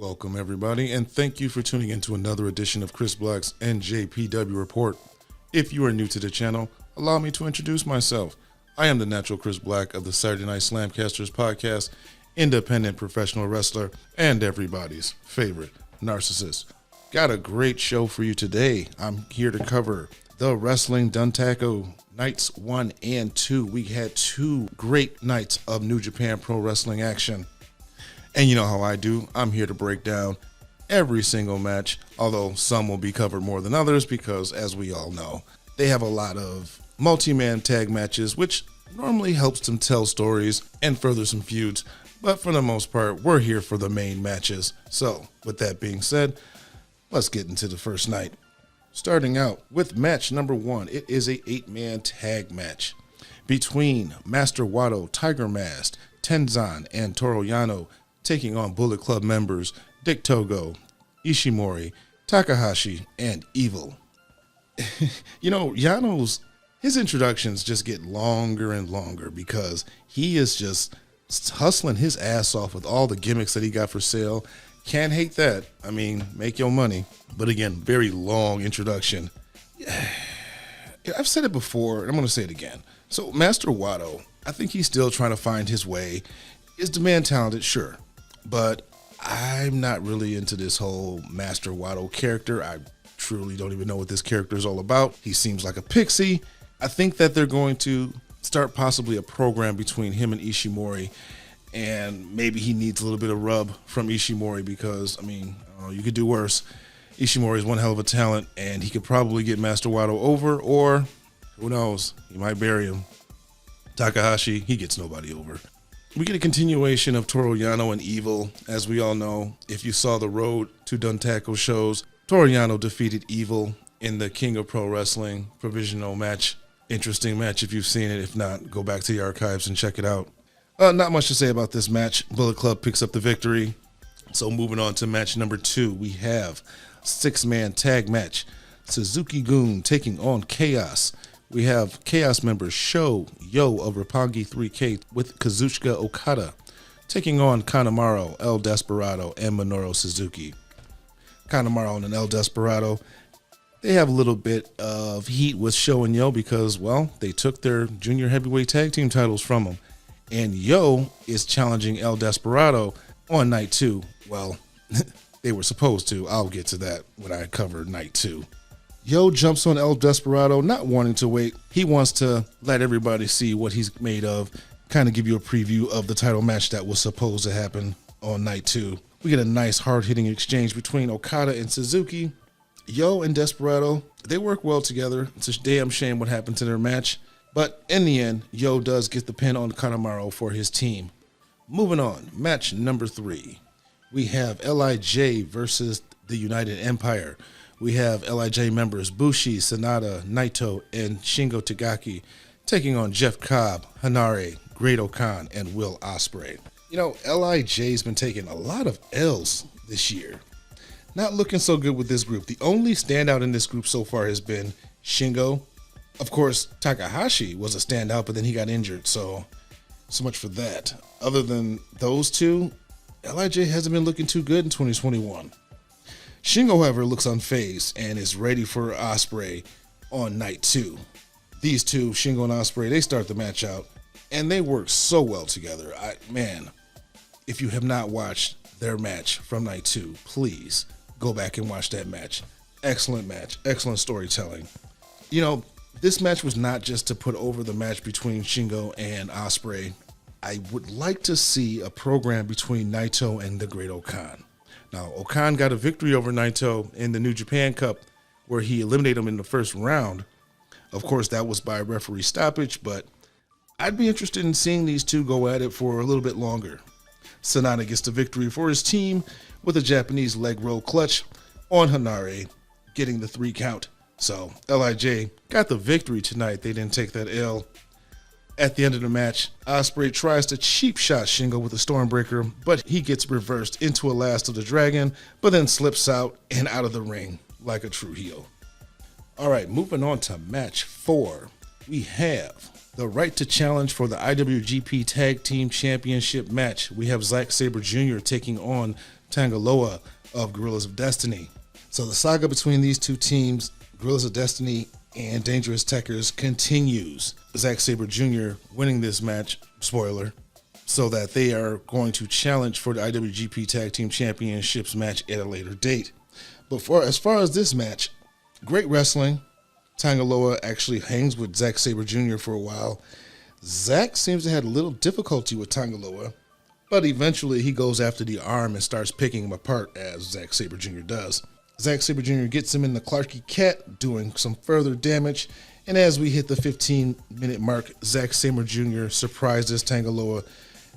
Welcome, everybody, and thank you for tuning in to another edition of Chris Black's NJPW Report. If you are new to the channel, allow me to introduce myself. I am the natural Chris Black of the Saturday Night SlamCasters podcast, independent professional wrestler, and everybody's favorite narcissist. Got a great show for you today. I'm here to cover the Wrestling Dontaku nights 1 and 2. We had 2 great nights of New Japan Pro Wrestling action. And you know how I do. I'm here to break down every single match, although some will be covered more than others because, as we all know, they have a lot of multi-man tag matches, which normally helps them tell stories and further some feuds. But for the most part, we're here for the main matches. So, with that being said, let's get into the first night. Starting out with match number 1, it is a 8-man tag match between Master Wato, Tiger Mask, Tenzan, and Toru Yano, taking on Bullet Club members Dick Togo, Ishimori, Takahashi, and Evil. You know, his introductions just get longer and longer because he is just hustling his ass off with all the gimmicks that he got for sale. Can't hate that. I mean, make your money. But again, very long introduction. I've said it before, and I'm going to say it again. So Master Wato, I think he's still trying to find his way. Is the man talented? Sure. But I'm not really into this whole Master Wato character. I truly don't even know what this character is all about. He seems like a pixie. I think that they're going to start possibly a program between him and Ishimori, and maybe he needs a little bit of rub from Ishimori because, I mean, you could do worse. Ishimori is one hell of a talent, and he could probably get Master Wato over, or who knows, he might bury him. Takahashi, he gets nobody over. We get a continuation of Toru Yano and Evil. As we all know, if you saw the Road to Dontaku shows, Toru Yano defeated Evil in the King of Pro Wrestling provisional match. Interesting match if you've seen it. If not, go back to the archives and check it out. Not much to say about this match. Bullet Club picks up the victory. So moving on to match number 2, we have 6-man tag match. Suzuki-gun taking on Chaos. We have Chaos members Sho, Yo of Roppongi 3K with Kazuchika Okada taking on Kanemaru, El Desperado, and Minoru Suzuki. Kanemaru and El Desperado, they have a little bit of heat with Sho and Yo because, well, they took their junior heavyweight tag team titles from them. And Yo is challenging El Desperado on night 2. Well, they were supposed to. I'll get to that when I cover night 2. Yo jumps on El Desperado, not wanting to wait. He wants to let everybody see what he's made of, kind of give you a preview of the title match that was supposed to happen on night 2. We get a nice hard-hitting exchange between Okada and Suzuki. Yo and Desperado, they work well together. It's a damn shame what happened to their match. But in the end, Yo does get the pin on Kanemaru for his team. Moving on, match number 3. We have LIJ versus the United Empire. We have LIJ members Bushi, Sanada, Naito, and Shingo Takagi taking on Jeff Cobb, Hanare, Great-O-Kahn, and Will Ospreay. You know, LIJ's been taking a lot of L's this year. Not looking so good with this group. The only standout in this group so far has been Shingo. Of course, Takahashi was a standout, but then he got injured, so much for that. Other than those two, LIJ hasn't been looking too good in 2021. Shingo, however, looks unfazed and is ready for Ospreay on night 2. These two, Shingo and Ospreay, they start the match out, and they work so well together. Man, if you have not watched their match from night 2, please go back and watch that match. Excellent match, excellent storytelling. You know, this match was not just to put over the match between Shingo and Ospreay. I would like to see a program between Naito and the Great-O-Kahn. Now, O-Khan got a victory over Naito in the New Japan Cup where he eliminated him in the first round. Of course, that was by referee stoppage, but I'd be interested in seeing these two go at it for a little bit longer. Sanada gets the victory for his team with a Japanese leg roll clutch on Hanare, getting the 3 count. So, LIJ got the victory tonight. They didn't take that L. At the end of the match, Ospreay tries to cheap shot Shingo with a Stormbreaker, but he gets reversed into a Last of the Dragon, but then slips out and out of the ring like a true heel. Alright, moving on to match 4. We have the right to challenge for the IWGP Tag Team Championship match. We have Zack Sabre Jr. taking on Tangaloa of Guerrillas of Destiny. So the saga between these two teams, Guerrillas of Destiny and Dangerous Tekkers, continues. Zack Sabre Jr. winning this match, spoiler, so that they are going to challenge for the IWGP Tag Team Championships match at a later date. But as far as this match, great wrestling. Tangaloa actually hangs with Zack Sabre Jr. for a while. Zack seems to have a little difficulty with Tangaloa, but eventually he goes after the arm and starts picking him apart, as Zack Sabre Jr. does. Zack Sabre Jr. gets him in the Clarky Cat, doing some further damage, and as we hit the 15-minute mark, Zack Sabre Jr. surprises Tangaloa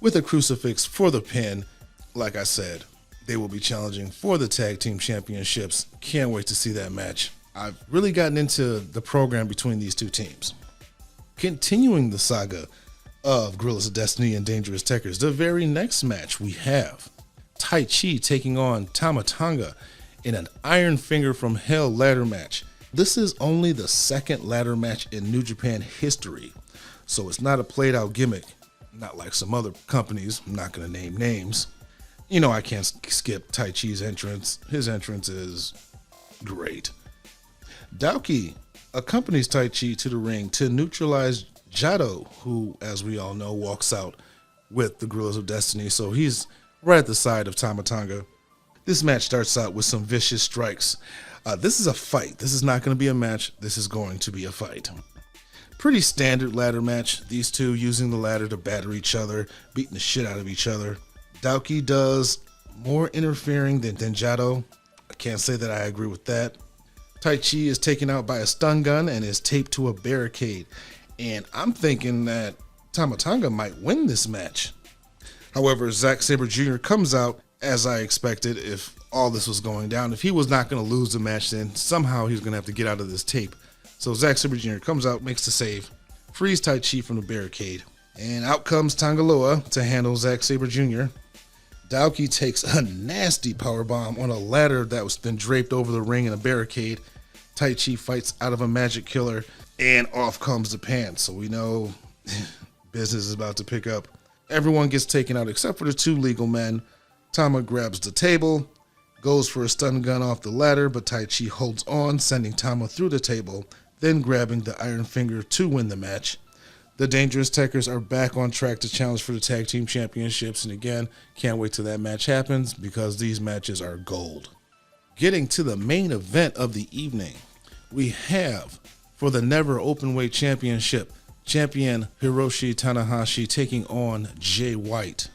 with a crucifix for the pin. Like I said, they will be challenging for the Tag Team Championships. Can't wait to see that match. I've really gotten into the program between these two teams. Continuing the saga of Guerrillas of Destiny and Dangerous Tekkers, the very next match we have Tai Chi taking on Tama Tonga in an Iron Finger from Hell ladder match. This is only the second ladder match in New Japan history, so it's not a played out gimmick, not like some other companies. I'm not going to name names. You know I can't skip Tai Chi's entrance. His entrance is great. Daoki accompanies Tai Chi to the ring to neutralize G.O.D, who, as we all know, walks out with the Guerrillas of Destiny, so he's right at the side of Tama Tonga. This match starts out with some vicious strikes. This is a fight. This is not going to be a match. This is going to be a fight. Pretty standard ladder match. These two using the ladder to batter each other, beating the shit out of each other. Daoki does more interfering than G.O.D. I can't say that I agree with that. Tai Chi is taken out by a stun gun and is taped to a barricade. And I'm thinking that Tama Tonga might win this match. However, Zack Sabre Jr. comes out, as I expected, if all this was going down. If he was not going to lose the match, then somehow he's going to have to get out of this tape. So Zack Sabre Jr. comes out, makes the save, frees Tai Chi from the barricade. And out comes Tangaloa to handle Zack Sabre Jr. Daoki takes a nasty powerbomb on a ladder that was then draped over the ring in a barricade. Tai Chi fights out of a magic killer, and off comes the pants. So we know business is about to pick up. Everyone gets taken out except for the two legal men. Tama grabs the table, goes for a stun gun off the ladder, but Tai Chi holds on, sending Tama through the table, then grabbing the Iron Finger to win the match. The Dangerous Tekkers are back on track to challenge for the Tag Team Championships, and again, can't wait till that match happens because these matches are gold. Getting to the main event of the evening, we have, for the Never Openweight Championship, champion Hiroshi Tanahashi taking on Jay White.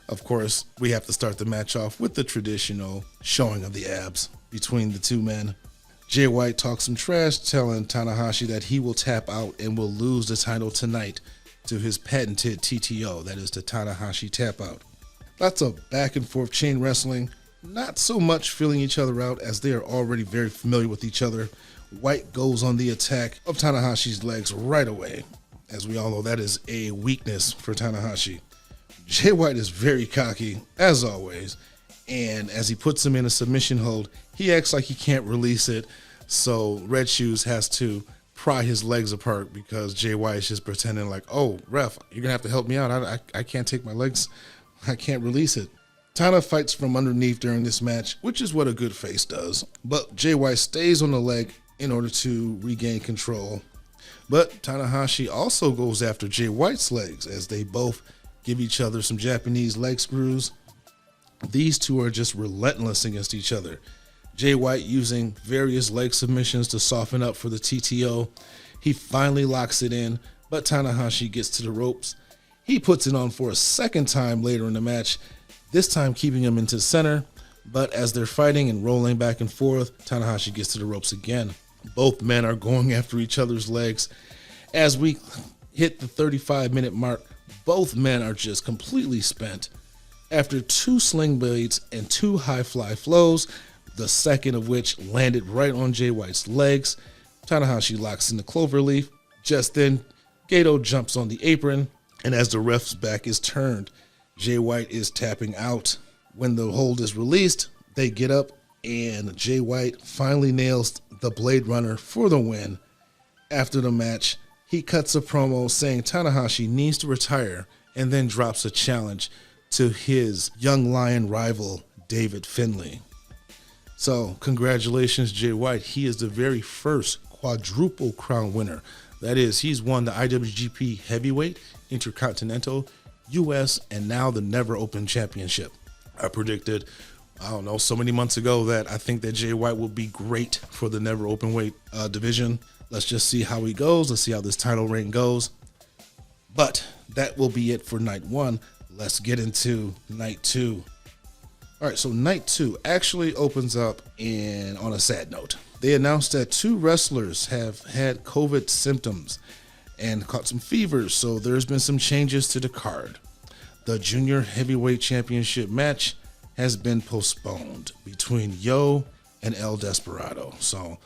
Of course, we have to start the match off with the traditional showing of the abs between the two men. Jay White talks some trash, telling Tanahashi that he will tap out and will lose the title tonight to his patented TTO, that is the Tanahashi tap out. Lots of back and forth chain wrestling, not so much feeling each other out as they are already very familiar with each other. White goes on the attack of Tanahashi's legs right away. As we all know, that is a weakness for Tanahashi. Jay White is very cocky, as always, and as he puts him in a submission hold, he acts like he can't release it, so Red Shoes has to pry his legs apart because Jay White is just pretending like, oh, ref, you're going to have to help me out. I can't take my legs. I can't release it. Tana fights from underneath during this match, which is what a good face does. But Jay White stays on the leg in order to regain control. But Tanahashi also goes after Jay White's legs as they both give each other some Japanese leg screws. These two are just relentless against each other. Jay White using various leg submissions to soften up for the TTO. He finally locks it in, but Tanahashi gets to the ropes. He puts it on for a second time later in the match, this time keeping him into the center, but as they're fighting and rolling back and forth, Tanahashi gets to the ropes again. Both men are going after each other's legs. As we hit the 35-minute mark, both men are just completely spent. After two sling blades and two high fly flows, the second of which landed right on Jay White's legs, Tanahashi locks in the cloverleaf. Just then, Gedo jumps on the apron, and as the ref's back is turned, Jay White is tapping out. When the hold is released, they get up, and Jay White finally nails the Blade Runner for the win. After the match, he cuts a promo saying Tanahashi needs to retire and then drops a challenge to his young lion rival, David Finlay. So congratulations, Jay White. He is the very first quadruple crown winner. That is, he's won the IWGP Heavyweight, Intercontinental, US, and now the Never Open Championship. I predicted, I don't know, so many months ago that I think that Jay White will be great for the Never Open Weight division. Let's just see how he goes. Let's see how this title reign goes. But that will be it for night one. Let's get into night two. All right, so night two actually opens up on a sad note. They announced that 2 wrestlers have had COVID symptoms and caught some fevers, so there's been some changes to the card. The Junior Heavyweight Championship match has been postponed between Yo and El Desperado, so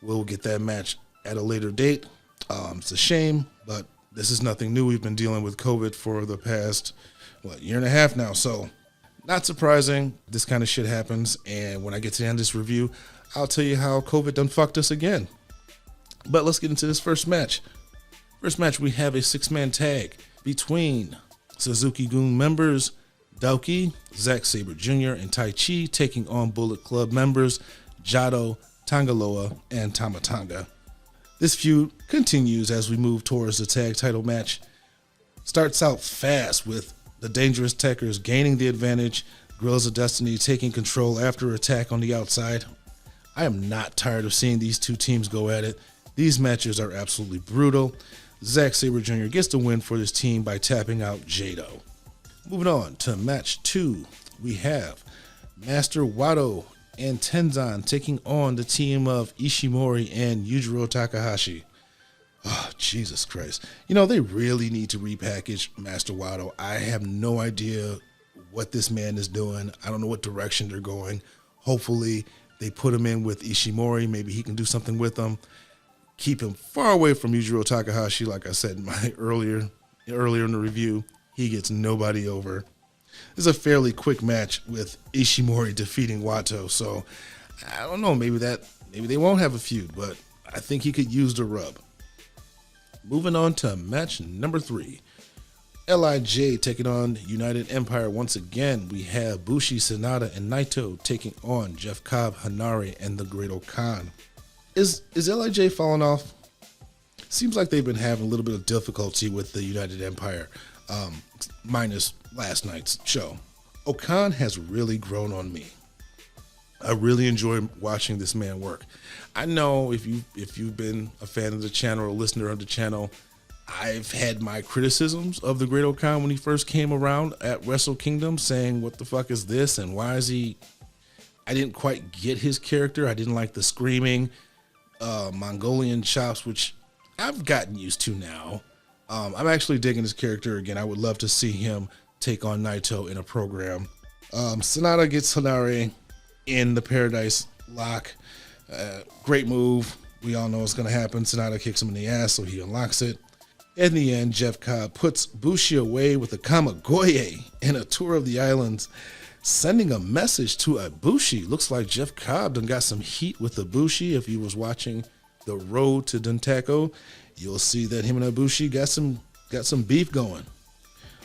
we'll get that match at a later date. It's a shame, but this is nothing new. We've been dealing with COVID for the past, year and a half now, so not surprising. This kind of shit happens, and when I get to the end of this review, I'll tell you how COVID done fucked us again. But let's get into this first match. First match, we have a 6-man tag between Suzuki-gun members Daoki, Zack Sabre Jr., and Tai Chi taking on Bullet Club members Jado, Tangaloa, and Tamatanga. This feud continues as we move towards the tag title match. Starts out fast with the Dangerous Tekkers gaining the advantage, Guerrillas of Destiny taking control after attack on the outside. I am not tired of seeing these two teams go at it. These matches are absolutely brutal. Zack Sabre Jr. gets the win for this team by tapping out Jado. Moving on to match 2, we have Master Wato and Tenzan taking on the team of Ishimori and Yujiro Takahashi. Oh, Jesus Christ. They really need to repackage Master Wato. I have no idea what this man is doing. I don't know what direction they're going. Hopefully, they put him in with Ishimori. Maybe he can do something with him. Keep him far away from Yujiro Takahashi. Like I said in my earlier in the review, he gets nobody over. This is a fairly quick match with Ishimori defeating Wato. So I don't know. Maybe they won't have a feud, but I think he could use the rub. Moving on to match number 3. LIJ taking on United Empire once again. We have Bushi, Sanada, and Naito taking on Jeff Cobb, Hanare, and the Great-O-Kahn. Is LIJ falling off? Seems like they've been having a little bit of difficulty with the United Empire, minus last night's show. Okan has really grown on me. I really enjoy watching this man work. I know if you've been a fan of the channel or a listener of the channel, I've had my criticisms of the Great-O-Kahn when he first came around at Wrestle Kingdom, saying, what the fuck is this and why is he... I didn't quite get his character. I didn't like the screaming Mongolian chops, which I've gotten used to now. I'm actually digging his character again. I would love to see him take on Naito in a program. Sanada gets Hanare in the Paradise Lock. Great move. We all know what's going to happen. Sanada kicks him in the ass, so he unlocks it. In the end, Jeff Cobb puts Bushi away with a Kamagoye and a tour of the islands, sending a message to Ibushi. Looks like Jeff Cobb done got some heat with Ibushi. If you was watching the Road to Dontaku, you'll see that him and Ibushi got some beef going.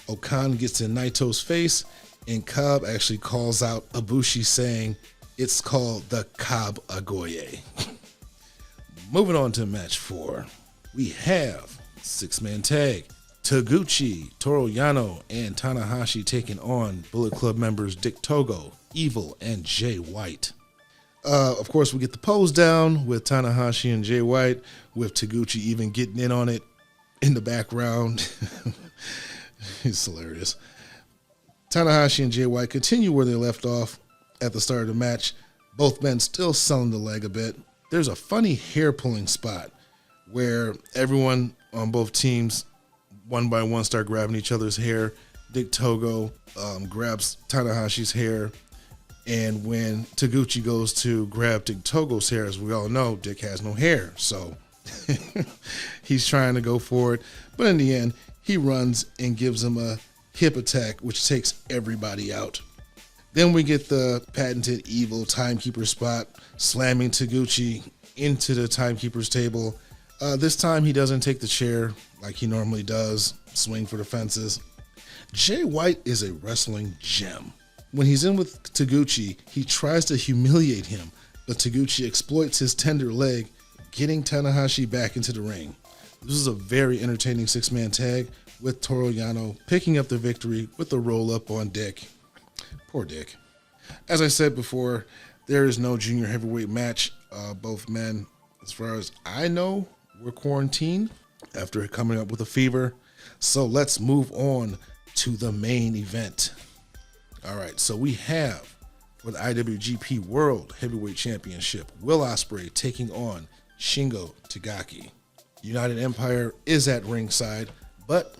Okan gets in Naito's face, and Cobb actually calls out Ibushi, saying it's called the Cobb Agoye. Moving on to match 4, we have 6-man tag. Taguchi, Toru Yano, and Tanahashi taking on Bullet Club members Dick Togo, Evil, and Jay White. Of course, we get the pose down with Tanahashi and Jay White, with Taguchi even getting in on it in the background. It's hilarious. Tanahashi and Jay White continue where they left off at the start of the match. Both men still selling the leg a bit. There's a funny hair pulling spot where everyone on both teams, one by one, start grabbing each other's hair. Dick Togo grabs Tanahashi's hair, and when Taguchi goes to grab Dick Togo's hair, as we all know, Dick has no hair, so he's trying to go for it, but in the end, he runs and gives him a hip attack, which takes everybody out. Then we get the patented Evil timekeeper spot, slamming Taguchi into the timekeeper's table. This time he doesn't take the chair like he normally does, swing for the fences. Jay White is a wrestling gem. When he's in with Taguchi, he tries to humiliate him, but Taguchi exploits his tender leg, getting Tanahashi back into the ring. This is a very entertaining six-man tag, with Toru Yano picking up the victory with a roll-up on Dick. Poor Dick. As I said before, there is no junior heavyweight match. Both men, as far as I know, were quarantined after coming up with a fever. So let's move on to the main event. All right, so we have, for the IWGP World Heavyweight Championship, Will Ospreay taking on Shingo Takagi. United Empire is at ringside, but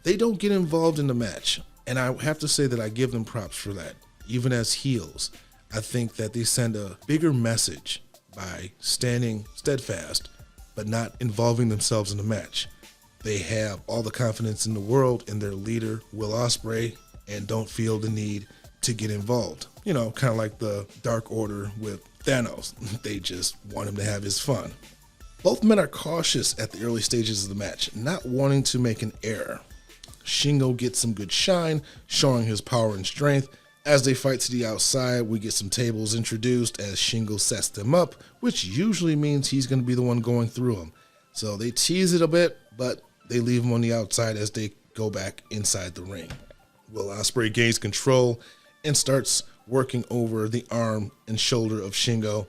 they don't get involved in the match. And I have to say that I give them props for that. Even as heels, I think that they send a bigger message by standing steadfast, but not involving themselves in the match. They have all the confidence in the world in their leader, Will Ospreay, and don't feel the need to get involved. You know, kind of like the Dark Order with Thanos. They just want him to have his fun. Both men are cautious at the early stages of the match, not wanting to make an error. Shingo gets some good shine, showing his power and strength. As they fight to the outside, we get some tables introduced as Shingo sets them up, which usually means he's going to be the one going through them. So they tease it a bit, but they leave him on the outside as they go back inside the ring. Will Ospreay gains control and starts working over the arm and shoulder of Shingo.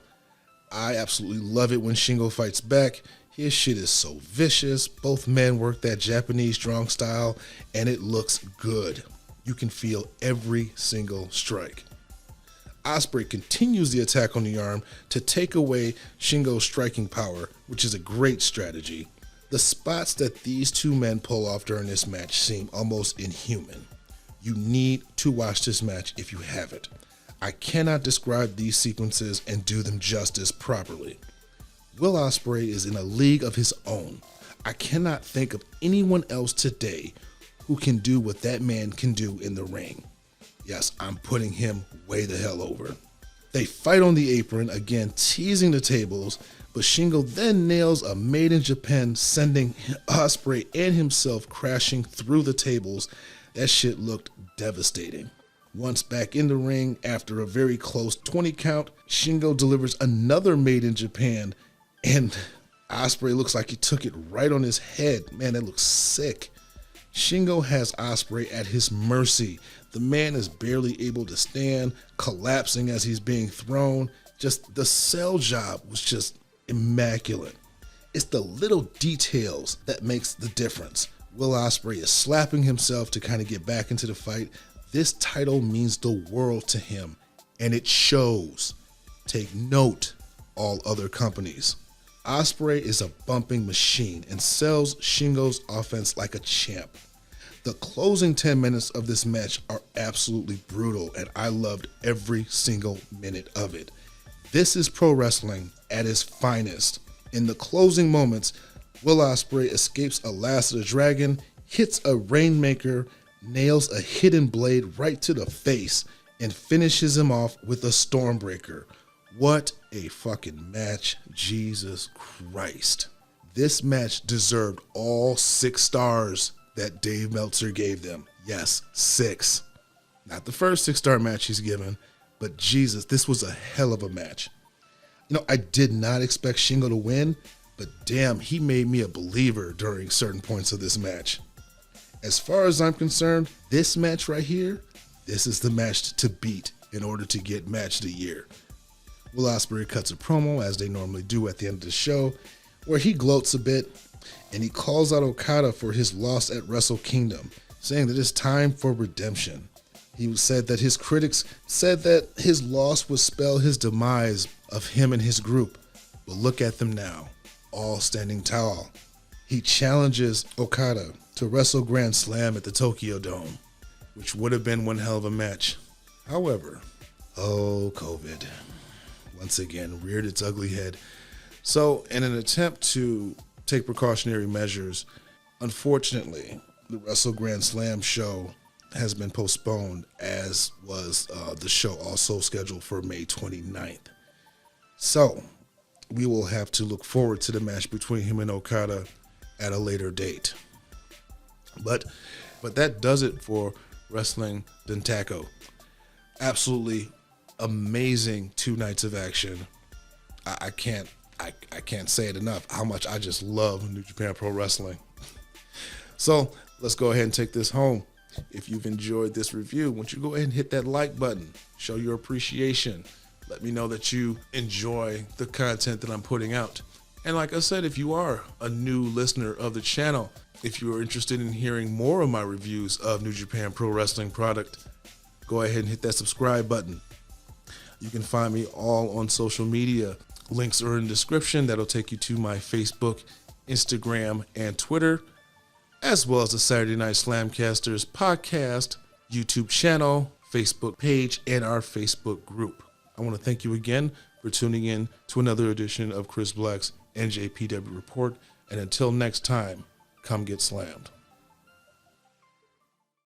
I absolutely love it when Shingo fights back. His shit is so vicious. Both men work that Japanese strong style, and it looks good. You can feel every single strike. Ospreay continues the attack on the arm to take away Shingo's striking power, which is a great strategy. The spots that these two men pull off during this match seem almost inhuman. You need to watch this match if you haven't. I cannot describe these sequences and do them justice properly. Will Ospreay is in a league of his own. I cannot think of anyone else today who can do what that man can do in the ring. Yes, I'm putting him way the hell over. They fight on the apron, again teasing the tables, but Shingo then nails a Made in Japan, sending Ospreay and himself crashing through the tables. That shit looked devastating. Once back in the ring, after a very close 20 count, Shingo delivers another Made in Japan, and Ospreay looks like he took it right on his head. Man, that looks sick. Shingo has Ospreay at his mercy. The man is barely able to stand, collapsing as he's being thrown. Just the sell job was just immaculate. It's the little details that makes the difference. Will Ospreay is slapping himself to kind of get back into the fight. This title means the world to him, and it shows. Take note, all other companies. Ospreay is a bumping machine and sells Shingo's offense like a champ. The closing 10 minutes of this match are absolutely brutal, and I loved every single minute of it. This is pro wrestling at its finest. In the closing moments, Will Ospreay escapes a Last of the Dragon, hits a Rainmaker, nails a hidden blade right to the face, and finishes him off with a Stormbreaker. What a fucking match, Jesus Christ. This match deserved all 6 stars that Dave Meltzer gave them. Yes, 6. Not the first 6-star match he's given, but Jesus, this was a hell of a match. You know, I did not expect Shingo to win, but damn, he made me a believer during certain points of this match. As far as I'm concerned, this match right here, this is the match to beat in order to get Match of the Year. Will Ospreay cuts a promo, as they normally do at the end of the show, where he gloats a bit, and he calls out Okada for his loss at Wrestle Kingdom, saying that it's time for redemption. He said that his critics said that his loss would spell his demise of him and his group, but look at them now, all standing tall. He challenges Okada to wrestle Grand Slam at the Tokyo Dome, which would have been one hell of a match. However, COVID once again reared its ugly head. So in an attempt to take precautionary measures, unfortunately, the Wrestle Grand Slam show has been postponed, as was the show also scheduled for May 29th. So we will have to look forward to the match between him and Okada at a later date. But that does it for Wrestling Dontaku. Absolutely amazing 2 nights of action. I can't say it enough how much I just love New Japan Pro Wrestling. So let's go ahead and take this home. If you've enjoyed this review, won't you go ahead and hit that like button, show your appreciation. Let me know that you enjoy the content that I'm putting out. And like I said, if you are a new listener of the channel, if you are interested in hearing more of my reviews of New Japan Pro Wrestling product, go ahead and hit that subscribe button. You can find me all on social media. Links are in the description. That'll take you to my Facebook, Instagram, and Twitter, as well as the Saturday Night SlamCasters podcast, YouTube channel, Facebook page, and our Facebook group. I want to thank you again for tuning in to another edition of Chris Black's NJPW Report. And until next time, come get slammed.